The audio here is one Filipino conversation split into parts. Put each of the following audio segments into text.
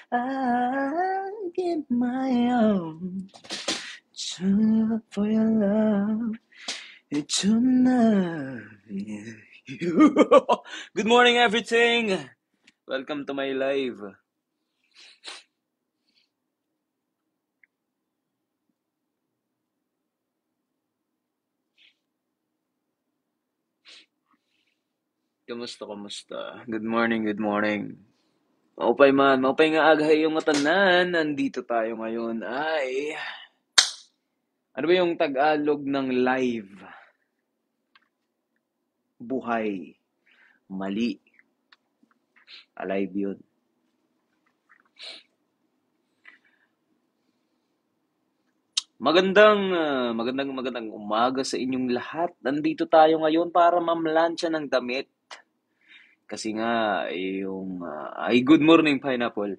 I give my all for your love. Tonight. Good morning, everything. Welcome to my live. Kamusta? Good morning, good morning. Maupay man, maupay nga aghay yung matanan. Nandito tayo ngayon ay... Ano ba yung Tagalog ng live? Buhay. Mali. Alive yun. Magandang umaga sa inyong lahat. Nandito tayo ngayon para mamlansya ng damit. Kasi nga, ay good morning, Pineapple.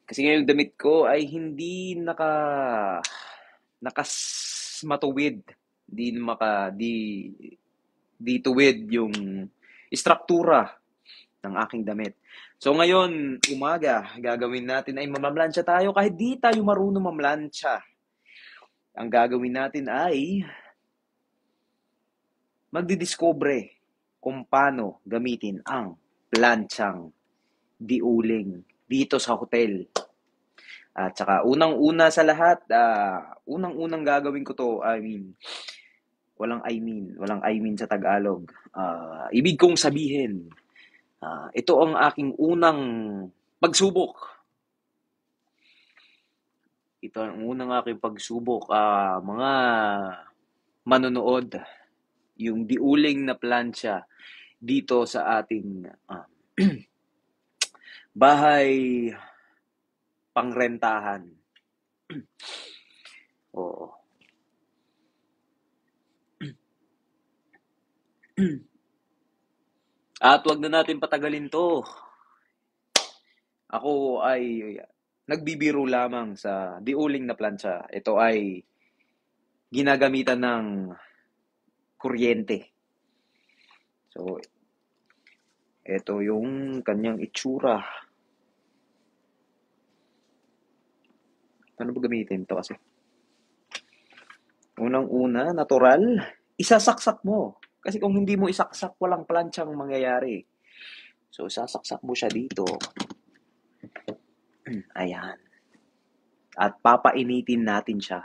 Kasi nga yung damit ko ay hindi nakas matuwid. Di tuwid yung struktura ng aking damit. So ngayon, umaga, gagawin natin ay mamlansya tayo kahit di tayo marunong mamlansya. Ang gagawin natin ay magdidiscover kung paano gamitin ang planchang diuling dito sa hotel. At saka unang-una sa lahat, unang-unang gagawin ko to, walang I mean sa Tagalog. Ibig kong sabihin, ito ang aking unang pagsubok. Ito ang unang aking pagsubok, mga manonood, yung diuling na plancha dito sa ating bahay pangrentahan. Oo. At wag na natin patagalin to. Ako ay nagbibiro lamang sa diuling na plancha. Ito ay ginagamitan ng kuryente. So, ito yung kanyang itsura. Ano ba gamitin to kasi? Unang-una, natural, isasaksak mo. Kasi kung hindi mo isaksak, walang planchang mangyayari. So, isasaksak mo siya dito. Ayan. At papainitin natin siya.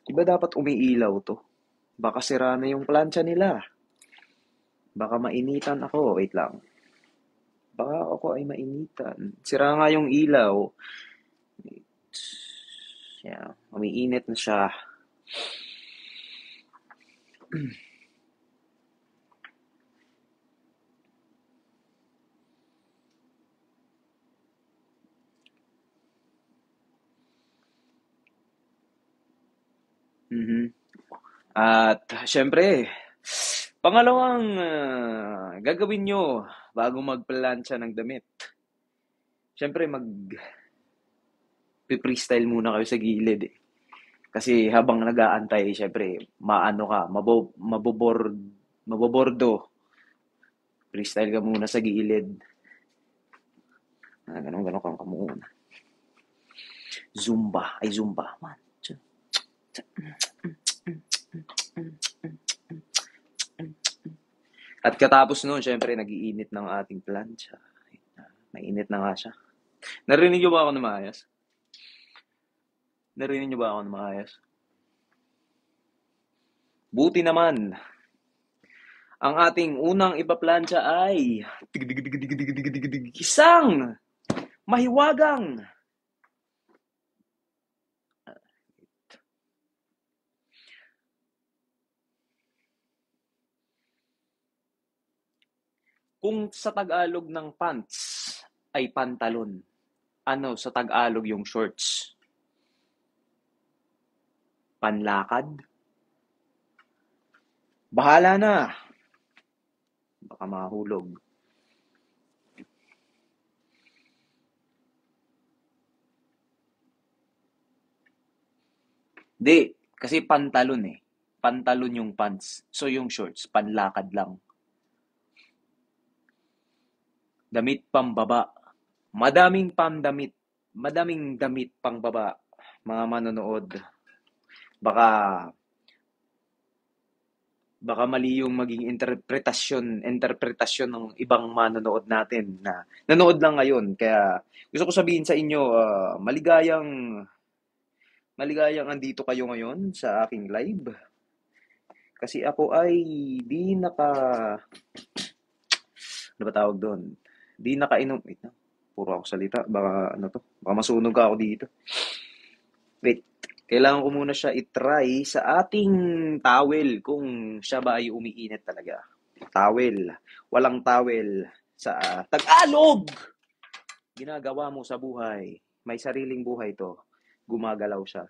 Diba dapat umiilaw to? Baka sira na yung plancha nila. Baka mainitan ako. Wait lang. Baka ako ay mainitan. Sira nga yung ilaw. Yeah, umiinit na siya. At syempre, pangalawang gagawin nyo bago magplancha ng damit. Syempre, freestyle muna kayo sa gilid eh. Kasi habang nag-aantay, syempre, mabobordo. Freestyle ka muna sa gilid. Ganun ka muna. Zumba. One, two. At katapos nun, syempre, nag-iinit ng ating plancha. Mainit na nga siya. Narinig niyo ba ako na maayos? Buti naman. Ang ating unang ipaplansya ay isang mahiwagang kung sa Tagalog ng pants ay pantalon, ano sa Tagalog yung shorts? Panlakad? Bahala na. Baka mahulog. Di, kasi pantalon eh. Pantalon yung pants. So yung shorts, panlakad lang. damit pambaba. Madaming pandamit. Madaming damit pangbaba, mga manonood. Baka baka mali yung maging interpretasyon ng ibang manonood natin na nanood lang ngayon. Kaya gusto ko sabihin sa inyo, maligayang andito kayo ngayon sa aking live. Kasi ako ay di naka, ano ba tawag doon? Di nakainom. Wait na, puro ako salita. Baka ano to? Baka masunog ako dito. Wait, kailangan ko muna siya itry sa ating towel kung siya ba ay umiinit talaga. Towel. Walang towel sa Tagalog! Ginagawa mo sa buhay. May sariling buhay to. Gumagalaw siya.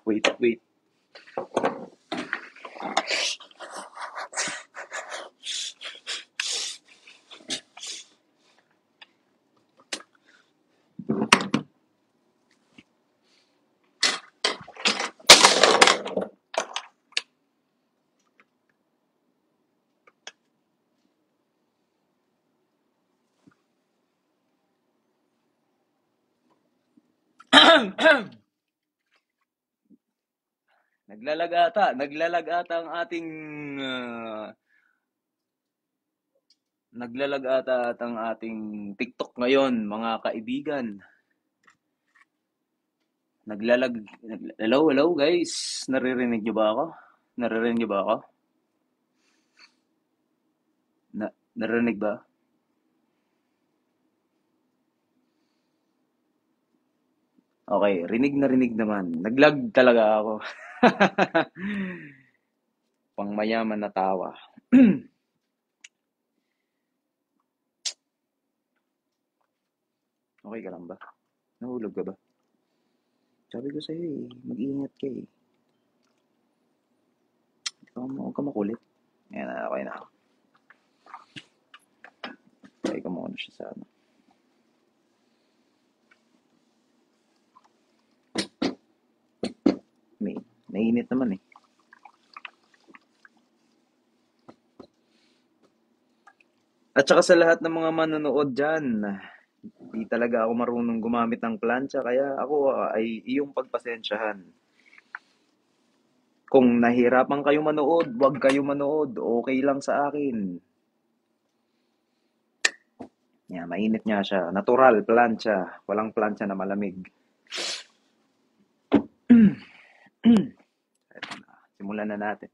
Wait. Naglalag ata ang ating TikTok ngayon, mga kaibigan. Hello guys. Naririnig niyo ba ako? Narinig ba? Okay, rinig na rinig naman. Naglag talaga ako. Pangmayaman na tawa. Okay ka lang ba? Nahulog ka ba? Sabi ko sa'yo mag-ingat ka eh. Huwag ka makulit. Ayan na, okay na. Try ko muna siya sa ano. Mainit naman eh. At saka sa lahat ng mga manonood dyan, di talaga ako marunong gumamit ng plancha, kaya ako ay iyong pagpasensyahan. Kung nahirapan kayo manood, wag kayo manood. Okay lang sa akin. Yeah, mainit nga siya. Natural, plancha. Walang plancha na malamig. Simulan na natin.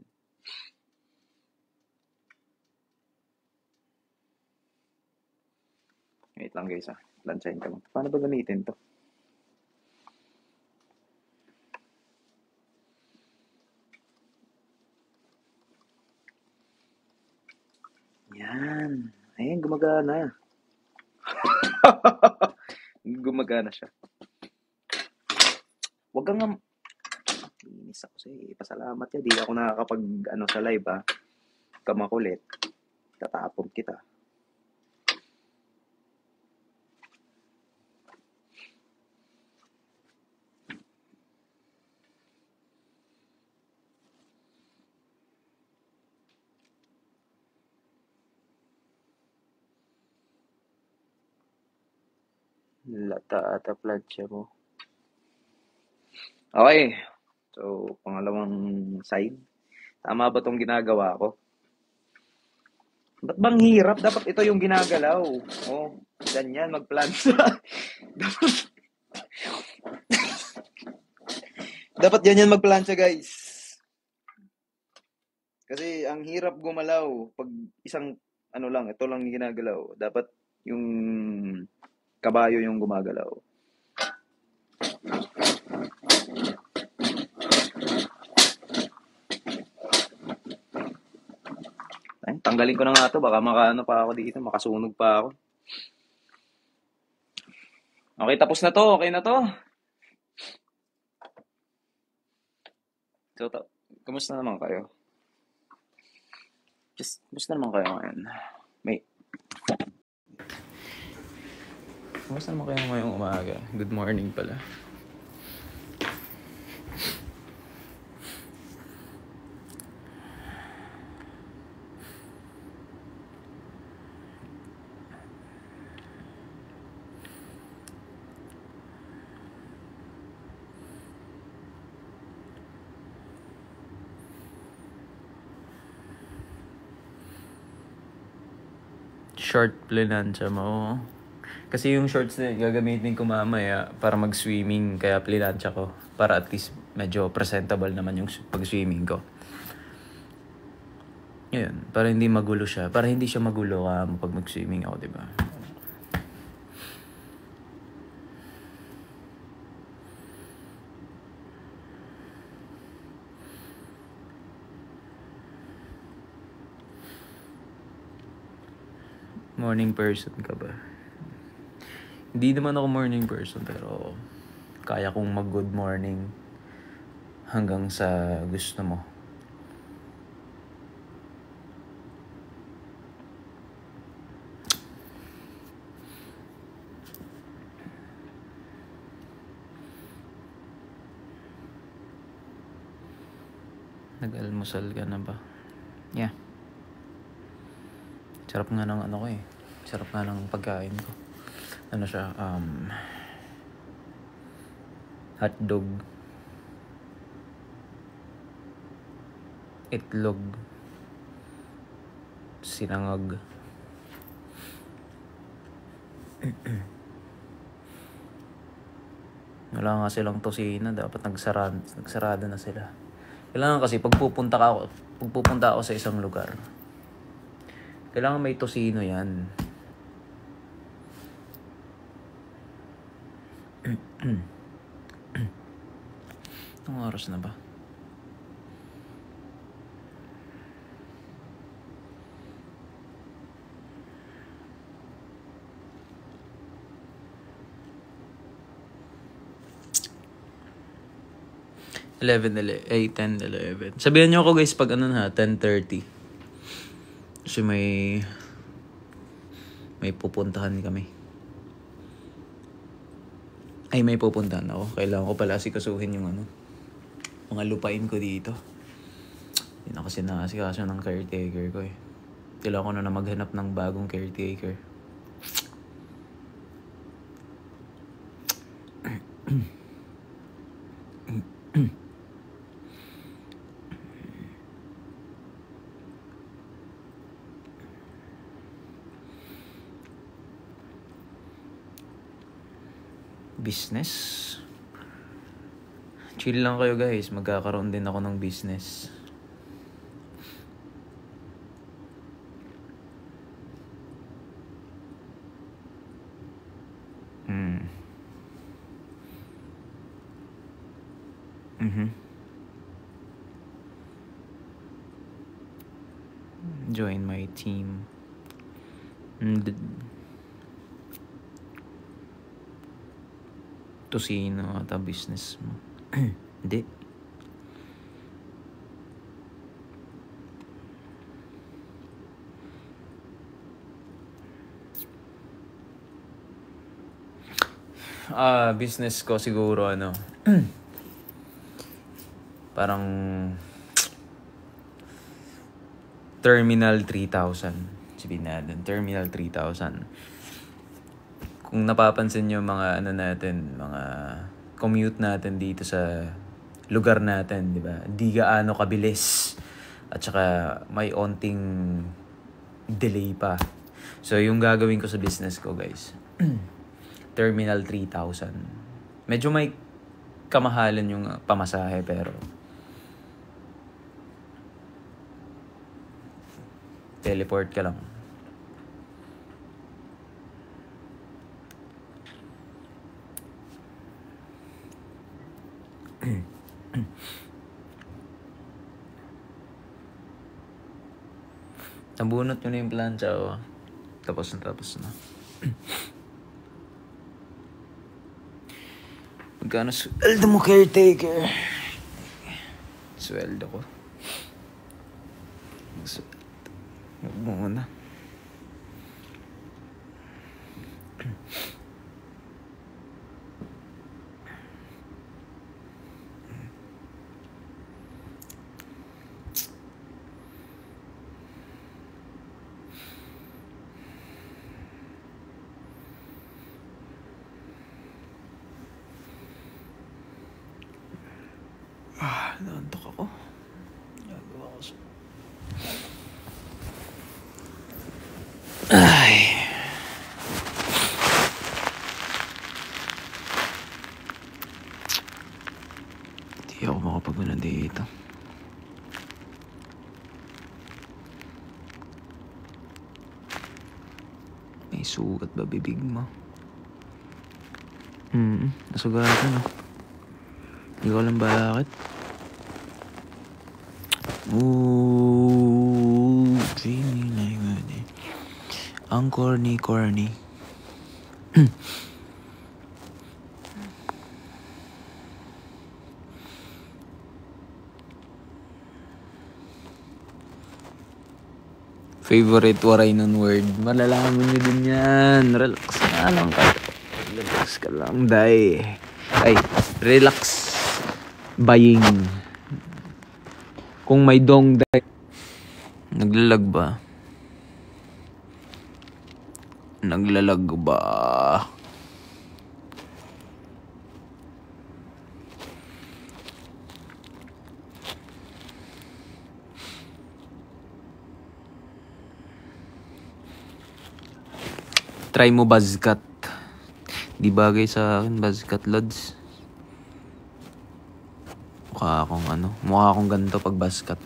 Wait lang guys Planchahin ko. Paano ba gamitin to? Yan. Ayan, gumagana. Gumagana siya. Wag kang inis ako sa'yo. Pasalamat yan. Di ako nakakapag sa live Kamakulit. Tatapon kita. Lata ata plancha mo. Okay. So, pangalawang side. Tama ba tong ginagawa ko? Ba't bang hirap? Dapat ito yung ginagalaw. Oh, ganyan, magplancha. Dapat ganyan magplancha, guys. Kasi ang hirap gumalaw pag isang ito lang ginagalaw. Dapat yung kabayo yung gumagalaw. Ay, tanggalin ko na nga to. Baka pa ako dito. Makasunog pa ako. Okay, tapos na to. Okay na to. So, kumusta naman kayo? Kumusta naman kayo ngayon? Kumusta naman kayo ngayong umaga? Good morning pala. Short plinansya mo. Kasi yung shorts na yun, gagamitin ko mamaya para mag-swimming. Kaya plinansya ko. Para at least medyo presentable naman yung pag-swimming ko. Yun. Para hindi magulo siya. Para hindi siya magulo pag mag-swimming ako, diba? Morning person ka ba? Hindi naman ako morning person, pero kaya kong mag-good morning hanggang sa gusto mo. Nag-almusal ka na ba? Yeah. Sarap nga ng ano ko eh. Sarap nga ng pagkain ko. Ano siya? Hotdog. Itlog. Sinangag. Wala nga silang tosina. Dapat nagsarado na sila. Kailangan kasi pagpupunta ako sa isang lugar, kailangan may tosino yan. Anong oras na ba? Eleven, 10, 11. Sabihan niyo ako guys pag 10:30. Kasi may pupuntahan kami. Ay, may pupuntahan ako. Kailangan ko pala asikasuhin yung mga lupain ko dito. Hindi na kasi nakasikaso ng caretaker ko eh. Kailangan ko na maghanap ng bagong caretaker. Business. Chill lang kayo guys. Magkakaroon din ako ng business. Join my team. Tosino ata business mo. Hindi. Business ko siguro parang Terminal 3000. Sabihin natin, Terminal 3000. Kung napapansin nyo mga mga commute natin dito sa lugar natin, di ba? Di gaano kabilis. At saka may onting delay pa. So, yung gagawin ko sa business ko, guys, Terminal 3000. Medyo may kamahalan yung pamasahe, pero teleport ka lang. Nabunot nyo na yung plancha, oh. Tapos na. Magkano sweldo mo, caretaker? Sweldo ko. Huwag mo muna. Naantok ako. Gagawa ko siya. Ay. Hindi ako makapagano dito. May sugat ba bibig mo? Nasugatan ah. Hindi ko alam bakit. Ooh, dreaming like money. Ang corny. Favorite waray nun word. Malalaman nyo din yan. Relax na lang kayo. Relax ka lang, day. Ay, relax. Buying. Kung may dong day. Naglalag ba? Try mo buzzcut. Di bagay sa akin buzzcut, lods. Mukha akong ganito pag buzzcut.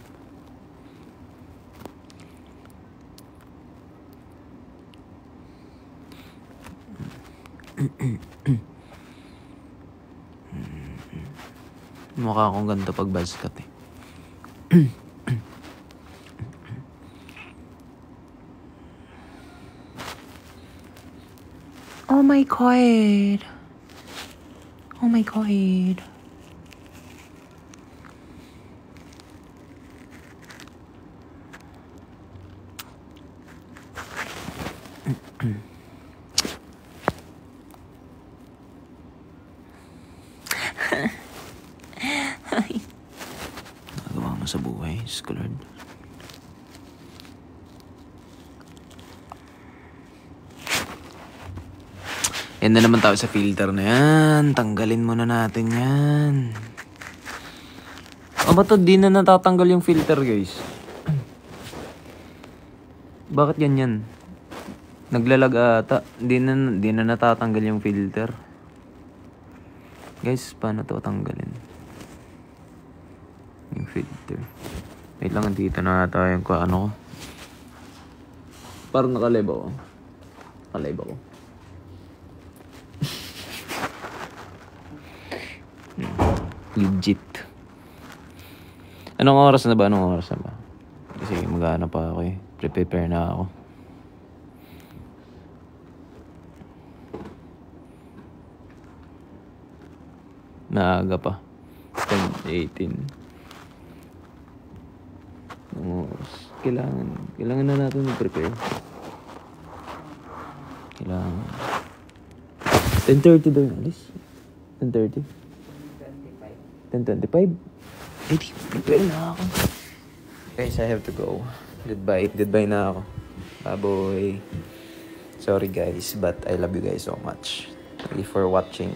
Mukha akong ganito pag buzzcut eh. Oh my god. Nagawa mo sa buhay, Lord. Yan na naman tayo sa filter na yan. Tanggalin muna natin yan. Ba't di na natatanggal yung filter, guys? Bakit ganyan? Naglalag ata. Di na natatanggal yung filter. Guys, paano to tanggalin? Yung filter. Wait lang, dito na ata yung ano ko. Parang nakalive ako. Legit. Anong oras na ba? Sige, mag-ano pa ako eh. Prepare na ako. Naaga pa. 10:18. Kailangan na natin mag-prepare. Kailangan. 10:30 daw yung alis. 10:30. 10:25. Hindi, prepare na ako. Guys, I have to go. Goodbye na ako. Baboy. Sorry guys, but I love you guys so much. Thank you for watching.